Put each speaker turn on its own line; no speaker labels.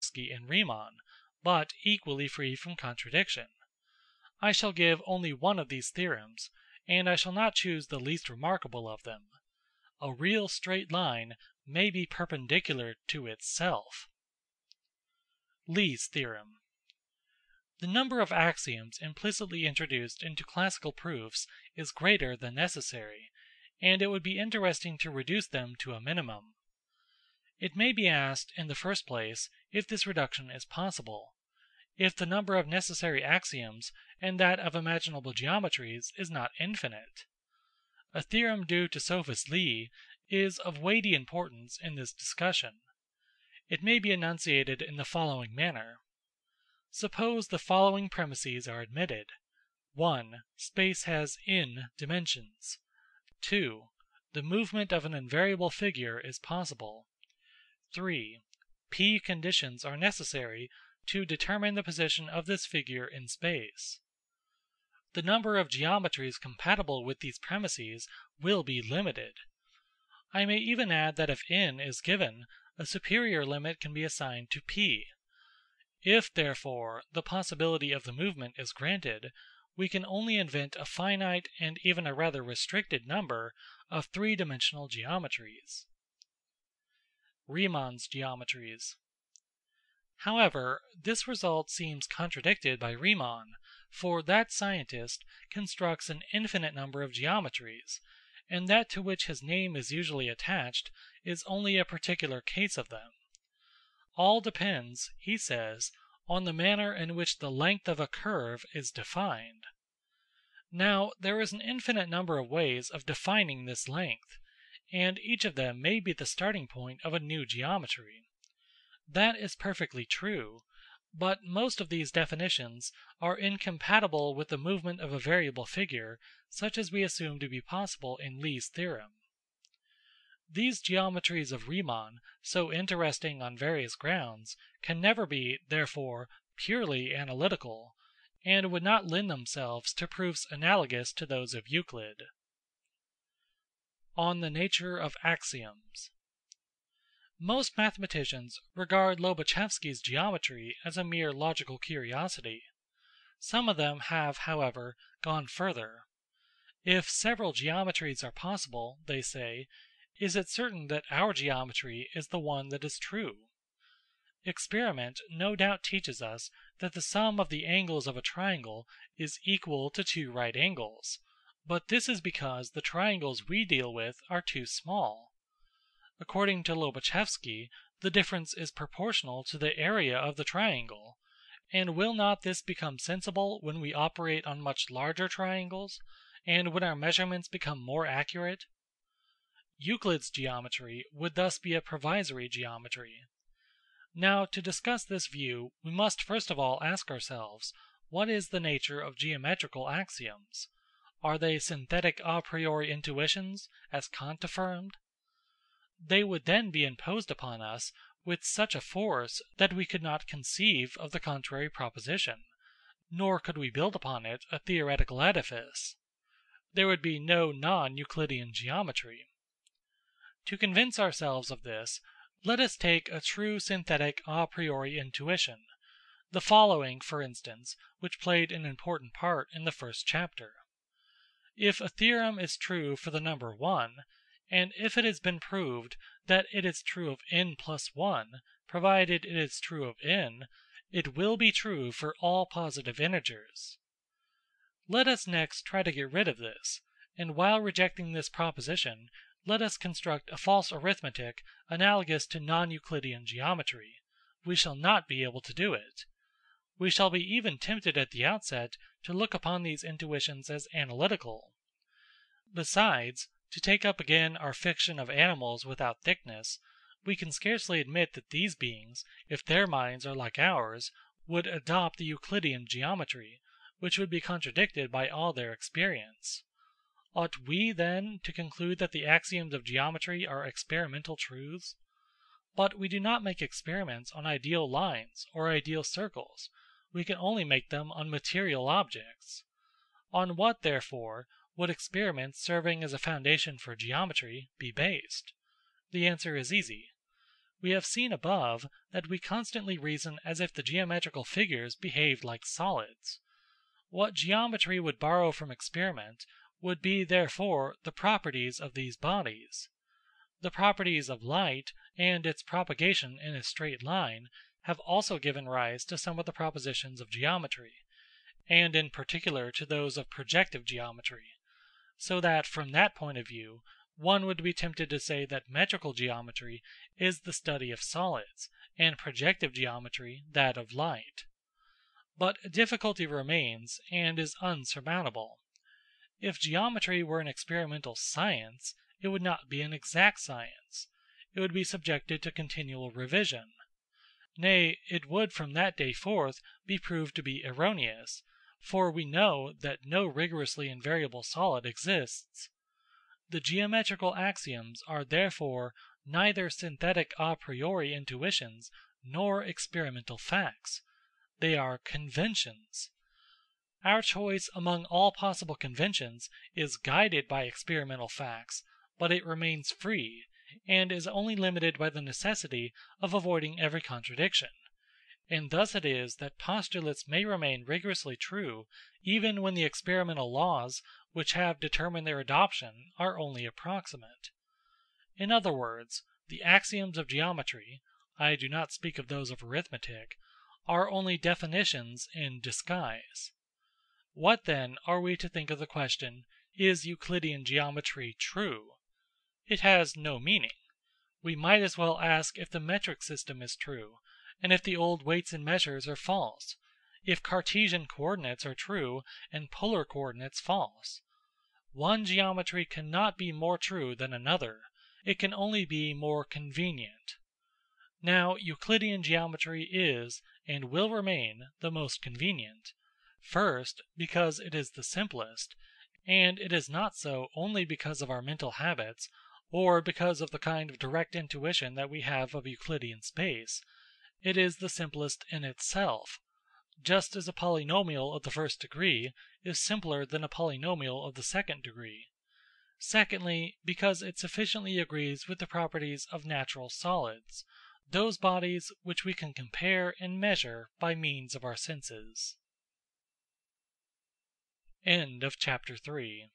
Lobachevsky and Riemann, but equally free from contradiction. I shall give only one of these theorems, and I shall not choose the least remarkable of them. A real straight line may be perpendicular to itself. Lee's theorem. The number of axioms implicitly introduced into classical proofs is greater than necessary, and it would be interesting to reduce them to a minimum. It may be asked, in the first place, if this reduction is possible, if the number of necessary axioms and that of imaginable geometries is not infinite. A theorem due to sophist Lee is of weighty importance in this discussion. It may be enunciated in the following manner. Suppose the following premises are admitted. 1. Space has n dimensions. 2. The movement of an invariable figure is possible. 3. P conditions are necessary to determine the position of this figure in space. The number of geometries compatible with these premises will be limited. I may even add that if n is given, a superior limit can be assigned to P. If, therefore, the possibility of the movement is granted, we can only invent a finite and even a rather restricted number of three-dimensional geometries. Riemann's geometries. However, this result seems contradicted by Riemann, for that scientist constructs an infinite number of geometries, and that to which his name is usually attached is only a particular case of them. All depends, he says, on the manner in which the length of a curve is defined. Now, there is an infinite number of ways of defining this length, and each of them may be the starting point of a new geometry. That is perfectly true, but most of these definitions are incompatible with the movement of a variable figure such as we assume to be possible in Lee's theorem. These geometries of Riemann, so interesting on various grounds, can never be, therefore, purely analytical, and would not lend themselves to proofs analogous to those of Euclid. On the nature of axioms. Most mathematicians regard Lobachevsky's geometry as a mere logical curiosity. Some of them have, however, gone further. If several geometries are possible, they say, is it certain that our geometry is the one that is true? Experiment no doubt teaches us that the sum of the angles of a triangle is equal to 2 right angles, but this is because the triangles we deal with are too small. According to Lobachevsky, the difference is proportional to the area of the triangle, and will not this become sensible when we operate on much larger triangles, and when our measurements become more accurate? Euclid's geometry would thus be a provisory geometry. Now, to discuss this view, we must first of all ask ourselves, what is the nature of geometrical axioms? Are they synthetic a priori intuitions, as Kant affirmed? They would then be imposed upon us with such a force that we could not conceive of the contrary proposition, nor could we build upon it a theoretical edifice. There would be no non-Euclidean geometry. To convince ourselves of this, let us take a true synthetic a priori intuition, the following, for instance, which played an important part in the first chapter. If a theorem is true for the number 1, and if it has been proved that it is true of n plus 1, provided it is true of n, it will be true for all positive integers. Let us next try to get rid of this, and while rejecting this proposition, let us construct a false arithmetic analogous to non-Euclidean geometry. We shall not be able to do it. We shall be even tempted at the outset to look upon these intuitions as analytical. Besides, to take up again our fiction of animals without thickness, we can scarcely admit that these beings, if their minds are like ours, would adopt the Euclidean geometry, which would be contradicted by all their experience. Ought we, then, to conclude that the axioms of geometry are experimental truths? But we do not make experiments on ideal lines or ideal circles. We can only make them on material objects. On what, therefore, would experiments serving as a foundation for geometry be based? The answer is easy. We have seen above that we constantly reason as if the geometrical figures behaved like solids. What geometry would borrow from experiment would be therefore the properties of these bodies. The properties of light and its propagation in a straight line have also given rise to some of the propositions of geometry, and in particular to those of projective geometry, so that from that point of view one would be tempted to say that metrical geometry is the study of solids, and projective geometry that of light. But a difficulty remains and is unsurmountable. If geometry were an experimental science, it would not be an exact science. It would be subjected to continual revision. Nay, it would from that day forth be proved to be erroneous, for we know that no rigorously invariable solid exists. The geometrical axioms are therefore neither synthetic a priori intuitions nor experimental facts. They are conventions. Our choice among all possible conventions is guided by experimental facts, but it remains free, and is only limited by the necessity of avoiding every contradiction. And thus it is that postulates may remain rigorously true even when the experimental laws which have determined their adoption are only approximate. In other words, the axioms of geometry, I do not speak of those of arithmetic, are only definitions in disguise. What then are we to think of the question, is Euclidean geometry true? It has no meaning. We might as well ask if the metric system is true, and if the old weights and measures are false, if Cartesian coordinates are true and polar coordinates false. One geometry cannot be more true than another, it can only be more convenient. Now Euclidean geometry is and will remain the most convenient. First, because it is the simplest, and it is not so only because of our mental habits, or because of the kind of direct intuition that we have of Euclidean space. It is the simplest in itself, just as a polynomial of the first degree is simpler than a polynomial of the second degree. Secondly, because it sufficiently agrees with the properties of natural solids, those bodies which we can compare and measure by means of our senses. End of chapter 3.